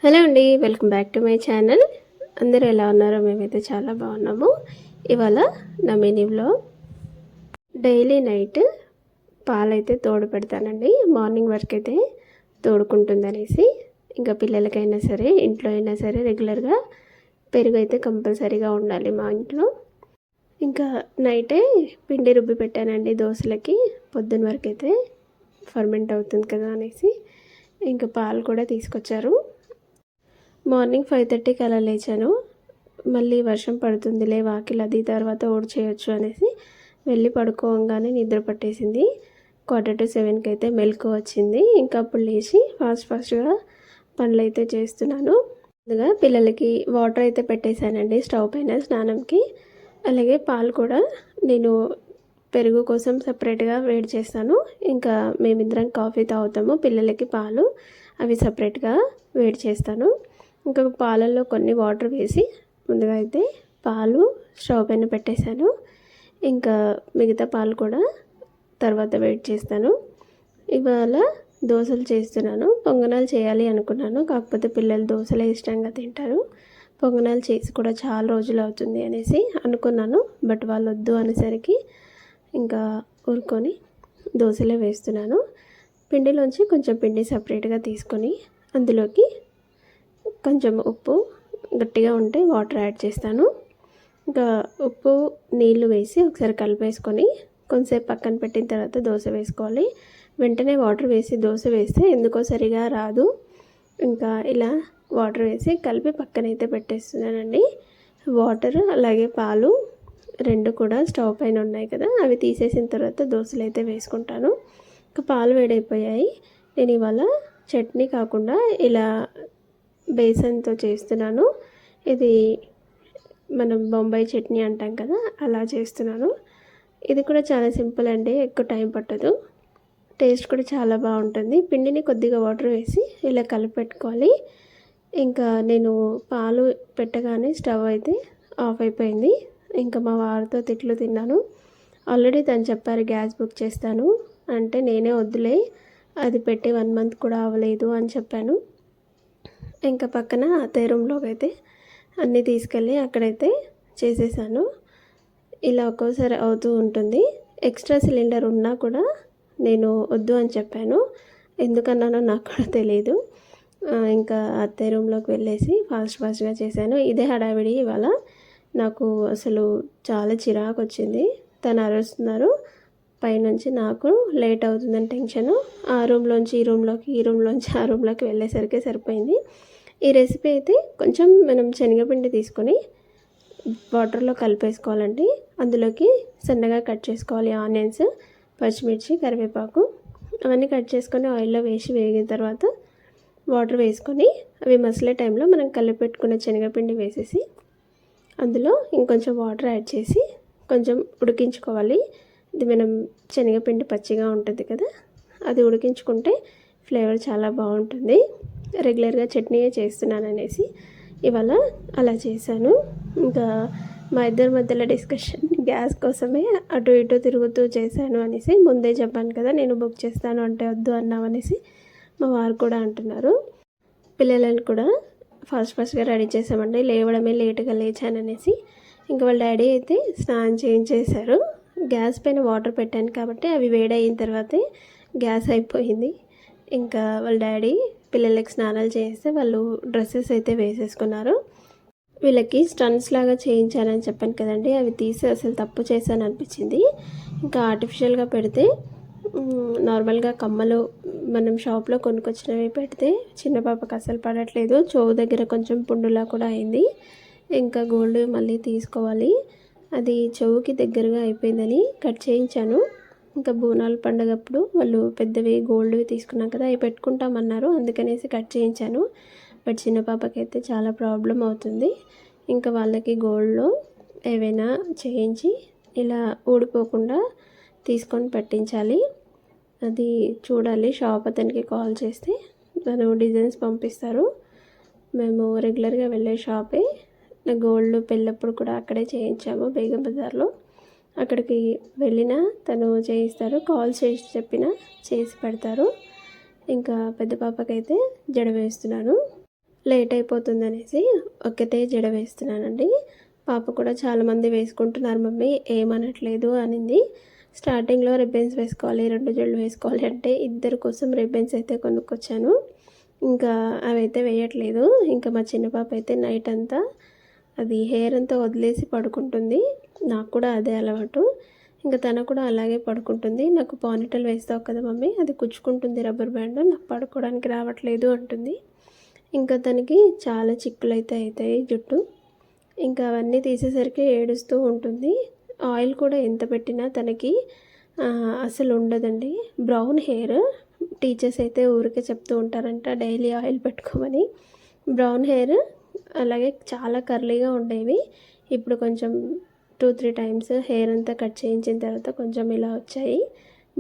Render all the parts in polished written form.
Hello అండి, welcome back to my channel. అందరూ ఎలా ఉన్నారో? మేమైతే చాలా బాగున్నాము. ఇవాళ నా మినీ వ్లాగ్. డైలీ నైట్ పాలైతే తోడు పెడతానండి. మార్నింగ్ వరకు అయితే తోడుకుంటుందనేసి. ఇంకా పిల్లలకైనా సరే, ఇంట్లో అయినా సరే రెగ్యులర్గా పెరుగు అయితే కంపల్సరీగా ఉండాలి మా ఇంట్లో. ఇంకా నైటే పిండి రుబ్బి పెట్టానండి దోశలకి. పొద్దున్న వరకు అయితే ఫర్మెంట్ అవుతుంది కదా అనేసి. ఇంకా పాలు కూడా తీసుకొచ్చారు. మార్నింగ్ 5:30కి అలా లేచాను. మళ్ళీ వర్షం పడుతుందిలే, వాకిలి అది తర్వాత ఊడ్చేయచ్చు అనేసి వెళ్ళి పడుకోగానే నిద్ర పట్టేసింది. 6:45కి అయితే మెలకు వచ్చింది. ఇంకా అప్పుడు లేచి ఫాస్ట్గా పనులు అయితే చేస్తున్నాను. ముందుగా పిల్లలకి వాటర్ అయితే పెట్టేశానండి స్టవ్ పైన స్నానంకి. అలాగే పాలు కూడా నేను పెరుగు కోసం సపరేట్గా వేడి చేస్తాను. ఇంకా మేమిద్దరం కాఫీ తాగుతాము, పిల్లలకి పాలు అవి సపరేట్గా వేడి చేస్తాను. ఇంకా పాలల్లో కొన్ని వాటర్ వేసి ముందుగా అయితే పాలు స్టవ్ పైన పెట్టేశాను. ఇంకా మిగతా పాలు కూడా తర్వాత వెయిట్ చేస్తాను. ఇవాళ దోశలు చేస్తున్నాను. పొంగనాలు చేయాలి అనుకున్నాను, కాకపోతే పిల్లలు దోశలే ఇష్టంగా తింటారు. పొంగనాలు చేసి కూడా చాలా రోజులు అవుతుంది అనేసి అనుకున్నాను. బట్ వాళ్ళు వద్దు అనేసరికి ఇంకా ఊరుకొని దోశలే వేస్తున్నాను. పిండిలోంచి కొంచెం పిండి సపరేట్గా తీసుకొని అందులోకి కొంచెం ఉప్పు, గట్టిగా ఉంటే వాటర్ యాడ్ చేస్తాను. ఇంకా ఉప్పు నీళ్లు వేసి ఒకసారి కలిపేసుకొని కొంచెంసేపు పక్కన పెట్టిన తర్వాత దోశ వేసుకోవాలి. వెంటనే వాటర్ వేసి దోశ వేస్తే ఎందుకో సరిగా రాదు. ఇంకా ఇలా వాటర్ వేసి కలిపి పక్కనైతే పెట్టేస్తున్నానండి. వాటర్ అలాగే పాలు రెండు కూడా స్టవ్ పైన ఉన్నాయి కదా, అవి తీసేసిన తర్వాత దోశలు అయితే వేసుకుంటాను. ఇంకా పాలు వేడైపోయాయి. నేను ఇవాళ చట్నీ కాకుండా ఇలా బేసన్తో చేస్తున్నాను. ఇది మనం బొంబాయి చట్నీ అంటాం కదా, అలా చేస్తున్నాను. ఇది కూడా చాలా సింపుల్ అండి, ఎక్కువ టైం పట్టదు. టేస్ట్ కూడా చాలా బాగుంటుంది. పిండిని కొద్దిగా వాటర్ వేసి ఇలా కలిపి పెట్టుకోవాలి. ఇంకా నేను పాలు పెట్టగానే స్టవ్ అయితే ఆఫ్ అయిపోయింది. ఇంకా మా వారితో తిట్లు తిన్నాను. ఆల్రెడీ తను చెప్పారు గ్యాస్ బుక్ చేస్తాను అంటే, నేనే వద్దులే అది పెట్టి 1 మంత్ కూడా అవ్వలేదు అని చెప్పాను. ఇంకా పక్కన అత్తయ్య రూమ్లోకి అయితే అన్నీ తీసుకెళ్ళి అక్కడైతే చేసేసాను. ఇలా ఒక్కోసారి అవుతూ ఉంటుంది. ఎక్స్ట్రా సిలిండర్ ఉన్నా కూడా నేను వద్దు అని చెప్పాను. ఎందుకన్నానో నాకు కూడా తెలియదు. ఇంకా అత్తయ్య రూమ్లోకి వెళ్ళేసి ఫాస్ట్గా చేశాను. ఇదే హడావిడి ఇవాళ. నాకు అసలు చాలా చిరాకు వచ్చింది. తను అరుస్తున్నారు పైనుంచి. నాకు లేట్ అవుతుందని టెన్షను. ఆ రూమ్లోంచి ఈ రూమ్లోకి, ఈ రూమ్లోంచి ఆ రూమ్లోకి వెళ్ళేసరికి సరిపోయింది. ఈ రెసిపీ అయితే కొంచెం మనం శనగపిండి తీసుకొని వాటర్లో కలిపేసుకోవాలండి. అందులోకి సన్నగా కట్ చేసుకోవాలి ఆనియన్స్, పచ్చిమిర్చి, కరివేపాకు అవన్నీ కట్ చేసుకొని ఆయిల్లో వేసి వేగిన తర్వాత వాటర్ వేసుకొని అవి మసలే టైంలో మనం కలిపెట్టుకున్న శనగపిండి వేసేసి అందులో ఇంకొంచెం వాటర్ యాడ్ చేసి కొంచెం ఉడికించుకోవాలి. ఇది మనం శనగపిండి పచ్చిగా ఉంటుంది కదా, అది ఉడికించుకుంటే ఫ్లేవర్ చాలా బాగుంటుంది. రెగ్యులర్గా చట్నీయే చేస్తున్నాను అనేసి ఇవాళ అలా చేశాను. ఇంకా మా ఇద్దరి మధ్యలో డిస్కషన్ గ్యాస్ కోసమే అటు ఇటు తిరుగుతూ చేశాను అనేసి. ముందే చెప్పాను కదా నేను బుక్ చేస్తాను అంటే వద్దు అన్నామనేసి మా వారు కూడా అంటున్నారు. పిల్లలను కూడా ఫాస్ట్గా రెడీ చేసామండి. లేవడమే లేటుగా లేచాననేసి. ఇంకా వాళ్ళ డాడీ అయితే స్నానం చేయించేశారు. గ్యాస్ పైన వాటర్ పెట్టాను కాబట్టి అవి వేడయిన తర్వాతే గ్యాస్ అయిపోయింది. ఇంకా వాళ్ళ డాడీ పిల్లలకి స్నానాలు చేస్తే వాళ్ళు డ్రెస్సెస్ అయితే వేసేసుకున్నారు. వీళ్ళకి స్టన్స్ లాగా చేయించానని చెప్పాను కదండి, అవి తీసి అసలు తప్పు చేశాను అనిపించింది. ఇంకా ఆర్టిఫిషియల్గా పెడితే నార్మల్గా కమ్మలు మనం షాప్లో కొనుక్కొచ్చినవి పెడితే చిన్న పాపకు అసలు పడట్లేదు. చెవు దగ్గర కొంచెం పుండులా కూడా అయింది. ఇంకా గోల్డ్ మళ్ళీ తీసుకోవాలి. అది చెవుకి దగ్గరగా అయిపోయిందని కట్ చేయించాను. ఇంకా బోనాల పండుగప్పుడు వాళ్ళు పెద్దవి గోల్డ్వి తీసుకున్నాం కదా, అవి పెట్టుకుంటామన్నారు, అందుకనేసి కట్ చేయించాను. బట్ చిన్న పాపకైతే చాలా ప్రాబ్లం అవుతుంది. ఇంకా వాళ్ళకి గోల్డ్లో ఏవైనా చేయించి ఇలా ఊడిపోకుండా తీసుకొని పెట్టించాలి. అది చూడాలి. షాప్ అతనికి కాల్ చేస్తే తను డిజైన్స్ పంపిస్తారు. మేము రెగ్యులర్గా వెళ్ళే షాపే. గోల్డ్ పెళ్ళప్పుడు కూడా అక్కడే చేయించాము, బేగం బజార్లో. అక్కడికి వెళ్ళినా తను చేయిస్తారు, కాల్ చేసి చెప్పినా చేసి పెడతారు. ఇంకా పెద్ద పాపకైతే జడ వేస్తున్నాను. లేట్ అయిపోతుందనేసి ఒక్కటే జడ వేస్తున్నానండి. పాప కూడా చాలామంది వేసుకుంటున్నారు మమ్మీ ఏమనట్లేదు అనింది. స్టార్టింగ్లో రిబ్బన్స్ వేసుకోవాలి, 2 జడలు వేసుకోవాలి అంటే ఇద్దరి కోసం రిబ్బన్స్ అయితే కొనుక్కొచ్చాను. ఇంకా అవైతే వేయట్లేదు. ఇంకా మా చిన్న పాప అయితే నైట్ అంతా అది హెయిర్ అంతా వదిలేసి పడుకుంటుంది. నాకు కూడా అదే అలవాటు. ఇంకా తను కూడా అలాగే పడుకుంటుంది. నాకు పానీటెల్ వేస్తావు కదా మమ్మీ, అది కుచ్చుకుంటుంది రబ్బర్ బ్యాండ్, నాకు పడుకోవడానికి రావట్లేదు అంటుంది. ఇంకా తనకి చాలా చిక్కులైతే అవుతాయి జుట్టు. ఇంకా అవన్నీ తీసేసరికి ఏడుస్తూ ఉంటుంది. ఆయిల్ కూడా ఎంత పెట్టినా తనకి అసలు ఉండదండి. బ్రౌన్ హెయిర్, టీచర్స్ అయితే ఊరికే చెప్తూ ఉంటారంట డైలీ ఆయిల్ పెట్టుకోమని. బ్రౌన్ హెయిర్ అలాగే చాలా కర్లీగా ఉండేవి. ఇప్పుడు కొంచెం 2-3 టైమ్స్ హెయిర్ అంతా కట్ చేయించిన తర్వాత కొంచెం ఇలా వచ్చాయి,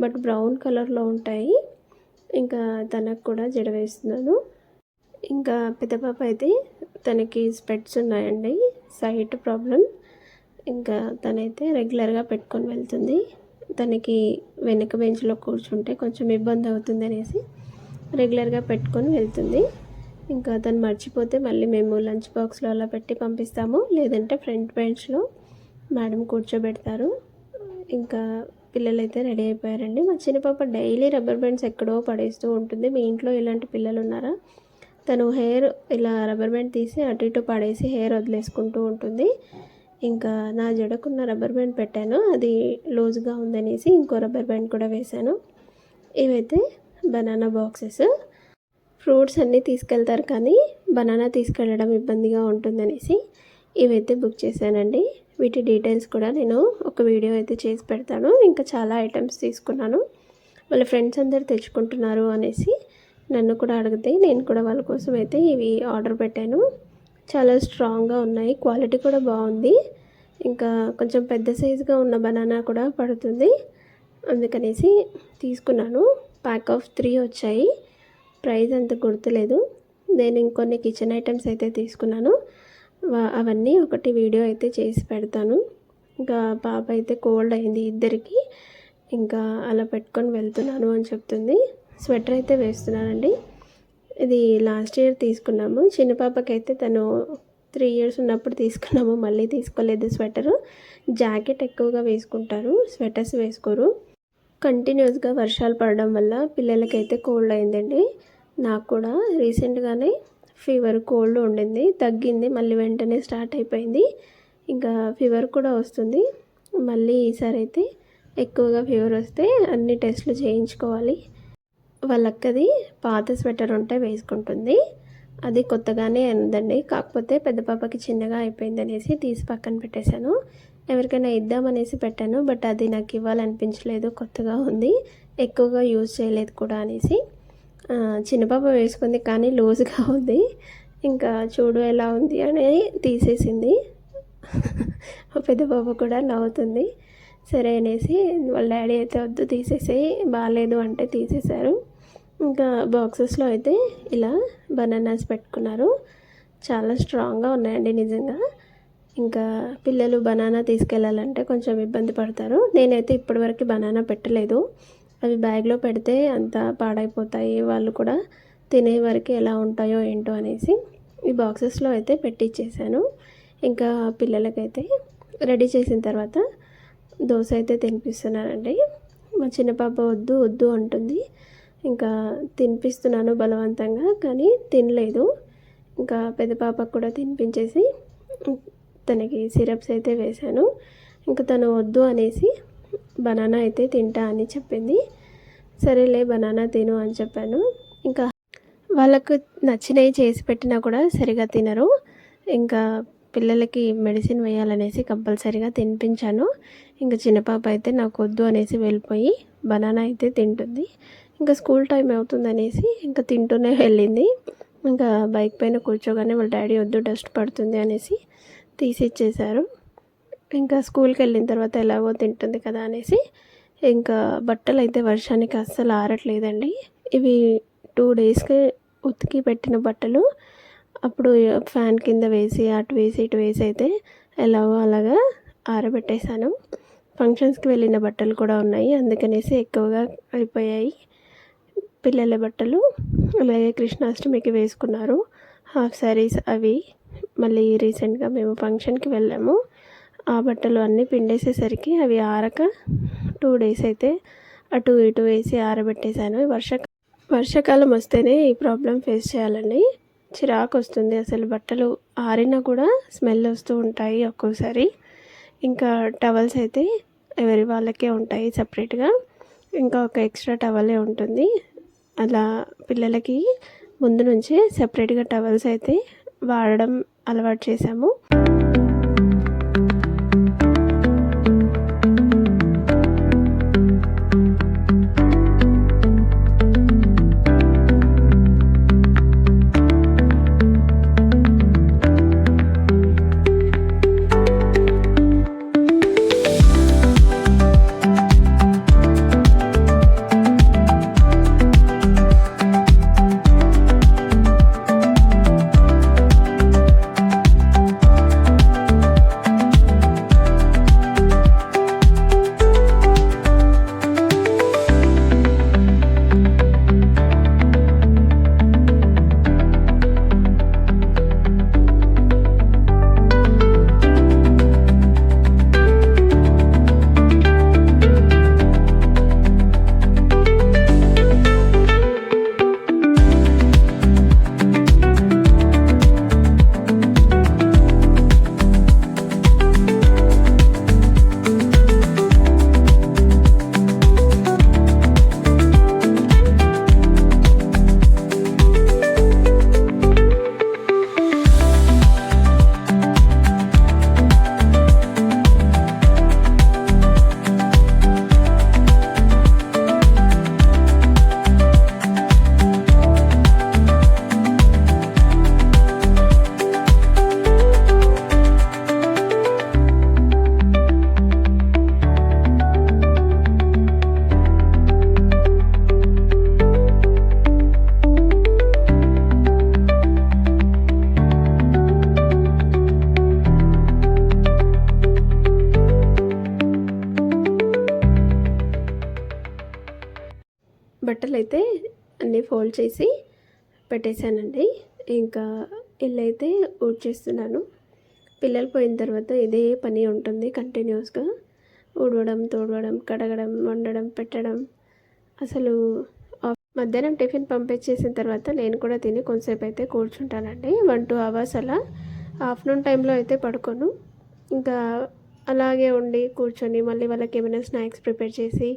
బట్ బ్రౌన్ కలర్లో ఉంటాయి. ఇంకా తనకు కూడా జడ వేస్తున్నాను. ఇంకా పెద్ద పాప అయితే తనకి స్పెట్స్ ఉన్నాయండి, సైట్ ప్రాబ్లం. ఇంకా తనైతే రెగ్యులర్గా పెట్టుకొని వెళ్తుంది. తనకి వెనక బెంచ్లో కూర్చుంటే కొంచెం ఇబ్బంది అవుతుంది అనేసి రెగ్యులర్గా పెట్టుకొని వెళ్తుంది. ఇంకా తను మర్చిపోతే మళ్ళీ మేము లంచ్ బాక్స్లో అలా పెట్టి పంపిస్తాము, లేదంటే ఫ్రంట్ బెంచ్లో మేడం కూర్చోబెడతారు. ఇంకా పిల్లలైతే రెడీ అయిపోయారండి. మా చిన్న పాప డైలీ రబ్బర్ బ్యాండ్స్ ఎక్కడో పడేస్తూ ఉంటుంది. మీ ఇంట్లో ఇలాంటి పిల్లలు ఉన్నారా? తను హెయిర్ ఇలా రబ్బర్ బ్యాండ్ తీసి అటు ఇటు పడేసి హెయిర్ వదిలేసుకుంటూ ఉంటుంది. ఇంకా నా జడకున్న రబ్బర్ బ్యాండ్ పెట్టాను, అది లూజ్గా ఉందనేసి ఇంకో రబ్బర్ బ్యాండ్ కూడా వేశాను. ఇవైతే బనానా బాక్సెస్. ఫ్రూట్స్ అన్నీ తీసుకెళ్తారు కానీ బనానా తీసుకెళ్ళడం ఇబ్బందిగా ఉంటుందనేసి ఇవైతే బుక్ చేశానండి. వీటి డీటెయిల్స్ కూడా నేను ఒక వీడియో అయితే చేసి పెడతాను. ఇంకా చాలా ఐటమ్స్ తీసుకున్నాను. వాళ్ళ ఫ్రెండ్స్ అందరు తెచ్చుకుంటున్నారు అనేసి నన్ను కూడా అడిగితే నేను కూడా వాళ్ళ కోసం అయితే ఇవి ఆర్డర్ పెట్టాను. చాలా స్ట్రాంగ్గా ఉన్నాయి, క్వాలిటీ కూడా బాగుంది. ఇంకా కొంచెం పెద్ద సైజుగా ఉన్న బనానా కూడా పడుతుంది, అందుకనేసి తీసుకున్నాను. ప్యాక్ ఆఫ్ 3 వచ్చాయి. ప్రైస్ అంత గుర్తులేదు. నేను ఇంకొన్ని కిచెన్ ఐటమ్స్ అయితే తీసుకున్నాను. అవన్నీ ఒకటి వీడియో అయితే చేసి పెడతాను. ఇంకా పాప అయితే కోల్డ్ అయింది ఇద్దరికి, ఇంకా అలా పెట్టుకొని వెళ్తున్నాను అని చెప్తుంది. స్వెటర్ అయితే వేస్తున్నానండి. ఇది లాస్ట్ ఇయర్ తీసుకున్నాము. చిన్న పాపకైతే తను 3 ఇయర్స్ ఉన్నప్పుడు తీసుకున్నాము, మళ్ళీ తీసుకోలేదు. స్వెటరు జాకెట్ ఎక్కువగా వేసుకుంటారు, స్వెటర్స్ వేసుకోరు. కంటిన్యూస్గా వర్షాలు పడడం వల్ల పిల్లలకైతే కోల్డ్ అయిందండి. నాకు కూడా రీసెంట్గానే ఫీవర్, కోల్డ్ ఉండింది, తగ్గింది, మళ్ళీ వెంటనే స్టార్ట్ అయిపోయింది. ఇంకా ఫీవర్ కూడా వస్తుంది. మళ్ళీ ఈసారి అయితే ఎక్కువగా ఫీవర్ వస్తే అన్ని టెస్టులు చేయించుకోవాలి. వాళ్ళక్కది పాత స్వెటర్ ఉంటే వేసుకుంటుంది, అది కొత్తగానే ఉందండి. కాకపోతే పెద్ద పాపకి చిన్నగా అయిపోయింది అనేసి తీసి పక్కన పెట్టేశాను. ఎవరికైనా ఇద్దామనేసి పెట్టాను, బట్ అది నాకు ఇవ్వాలనిపించలేదు, కొత్తగా ఉంది, ఎక్కువగా యూజ్ చేయలేదు కూడా అనేసి. చిన్న పాప వేసుకుంది కానీ లూజ్గా ఉంది. ఇంకా చూడు ఎలా ఉంది అని తీసేసింది. పెద్ద పాప కూడా నవ్వుతుంది. సరే అనేసి వాళ్ళ డాడీ అయితే వద్దు తీసేసి, బాగాలేదు అంటే తీసేశారు. ఇంకా బాక్సెస్లో అయితే ఇలా బనానాస్ పెట్టుకున్నారు. చాలా స్ట్రాంగ్గా ఉన్నాయండి నిజంగా. ఇంకా పిల్లలు బనానా తీసుకెళ్ళాలంటే కొంచెం ఇబ్బంది పడతారు. నేనైతే ఇప్పటివరకు బనానా పెట్టలేదు, అవి బ్యాగ్లో పెడితే అంత పాడైపోతాయి, వాళ్ళు కూడా తినే వరకు ఎలా ఉంటాయో ఏంటో అనేసి ఈ బాక్సెస్లో అయితే పెట్టించేసాను. ఇంకా పిల్లలకైతే రెడీ చేసిన తర్వాత దోశ అయితే తినిపిస్తున్నానండి. మా చిన్న పాప వద్దు వద్దు అంటుంది. ఇంకా తినిపిస్తున్నాను బలవంతంగా, కానీ తినలేదు. ఇంకా పెద్ద పాపకు కూడా తినిపించేసి తనకి సిరప్స్ అయితే వేశాను. ఇంకా తను వద్దు అనేసి బనానా అయితే తింటా అని చెప్పింది. సరేలే బనానా తిను అని చెప్పాను. ఇంకా వాళ్ళకు నచ్చినవి చేసి పెట్టినా కూడా సరిగా తినరు. ఇంకా పిల్లలకి మెడిసిన్ వేయాలనేసి కంపల్సరీగా తినిపించాను. ఇంకా చిన్న పాప అయితే నాకు వద్దు అనేసి వెళ్ళిపోయి బనానా అయితే తింటుంది. ఇంకా స్కూల్ టైం అవుతుందనేసి ఇంకా తింటూనే వెళ్ళింది. ఇంకా బైక్ పైన కూర్చోగానే వాళ్ళ డాడీ వద్దు డస్ట్ పడుతుంది అనేసి తీసి ఇచ్చేశారు. ఇంకా స్కూల్కి వెళ్ళిన తర్వాత ఎలాగో తింటుంది కదా అనేసి ఇంకా బట్టలు అయితే వర్షానికి అస్సలు ఆరట్లేదండి. ఇవి 2 డేస్కి ఉతికి పెట్టిన బట్టలు, అప్పుడు ఫ్యాన్ కింద వేసి అటు వేసి ఇటు వేసి అయితే ఎలాగో అలాగా ఆరబెట్టేశాను. ఫంక్షన్స్కి వెళ్ళిన బట్టలు కూడా ఉన్నాయి, అందుకనేసి ఎక్కువగా అయిపోయాయి. పిల్లల బట్టలు అలాగే కృష్ణాష్టమికి వేసుకున్నారు హాఫ్ శారీస్ అవి. మళ్ళీ రీసెంట్గా మేము ఫంక్షన్కి వెళ్ళాము. ఆ బట్టలు అన్నీ పిండేసేసరికి అవి ఆరక 2 డేస్ అయితే అటు ఇటు వేసి ఆరబెట్టేశాను. వర్షాకాలం వస్తేనే ఈ ప్రాబ్లం ఫేస్ చేయాలండి. చిరాకు వస్తుంది అసలు. బట్టలు ఆరినా కూడా స్మెల్ వస్తూ ఉంటాయి ఒక్కోసారి. ఇంకా టవల్స్ అయితే ఎవరి వాళ్ళకే ఉంటాయి సపరేట్గా. ఇంకా ఒక ఎక్స్ట్రా టవలే ఉంటుంది. అలా పిల్లలకి ముందు నుంచే సపరేట్గా టవల్స్ అయితే వాడడం అలవాటు చేశాము. బట్టలు అయితే అన్నీ ఫోల్డ్ చేసి పెట్టేశానండి. ఇంకా ఇల్లు అయితే ఊడ్చేస్తున్నాను. పిల్లలు పోయిన తర్వాత ఇదే పని ఉంటుంది కంటిన్యూస్గా. ఊడవడం, తుడవడం, కడగడం, వండడం, పెట్టడం. అసలు మధ్యాహ్నం టిఫిన్ పంపించేసిన తర్వాత నేను కూడా తిని కొంతసేపు అయితే కూర్చుంటానండి. 1-2 అవర్స్ అలా. ఆఫ్టర్నూన్ టైంలో అయితే పడుకోను. ఇంకా అలాగే ఉండి కూర్చొని మళ్ళీ వాళ్ళకి ఏమైనా స్నాక్స్ ప్రిపేర్ చేసి,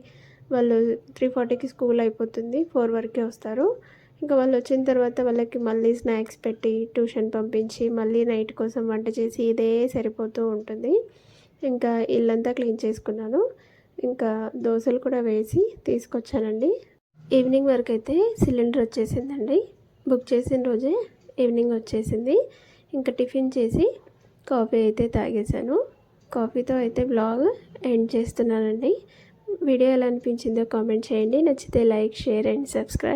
వాళ్ళు 3:40కి స్కూల్ అయిపోతుంది, 4 వరకే వస్తారు. ఇంకా వాళ్ళు వచ్చిన తర్వాత వాళ్ళకి మళ్ళీ స్నాక్స్ పెట్టి ట్యూషన్ పంపించి మళ్ళీ నైట్ కోసం వంట చేసి ఇదే సరిపోతూ ఉంటుంది. ఇంకా ఇల్లంతా క్లీన్ చేసుకున్నాను. ఇంకా దోశలు కూడా వేసి తీసుకొచ్చానండి. ఈవినింగ్ వరకు అయితే సిలిండర్ వచ్చేసిందండి. బుక్ చేసిన రోజే ఈవినింగ్ వచ్చేసింది. ఇంకా టిఫిన్ చేసి కాఫీ అయితే తాగేశాను. కాఫీతో అయితే బ్లాగ్ ఎండ్ చేస్తున్నానండి. వీడియో ఎలా అనిపించిందో కామెంట్ చేయండి. నచ్చితే లైక్, షేర్ అండ్ సబ్స్క్రైబ్.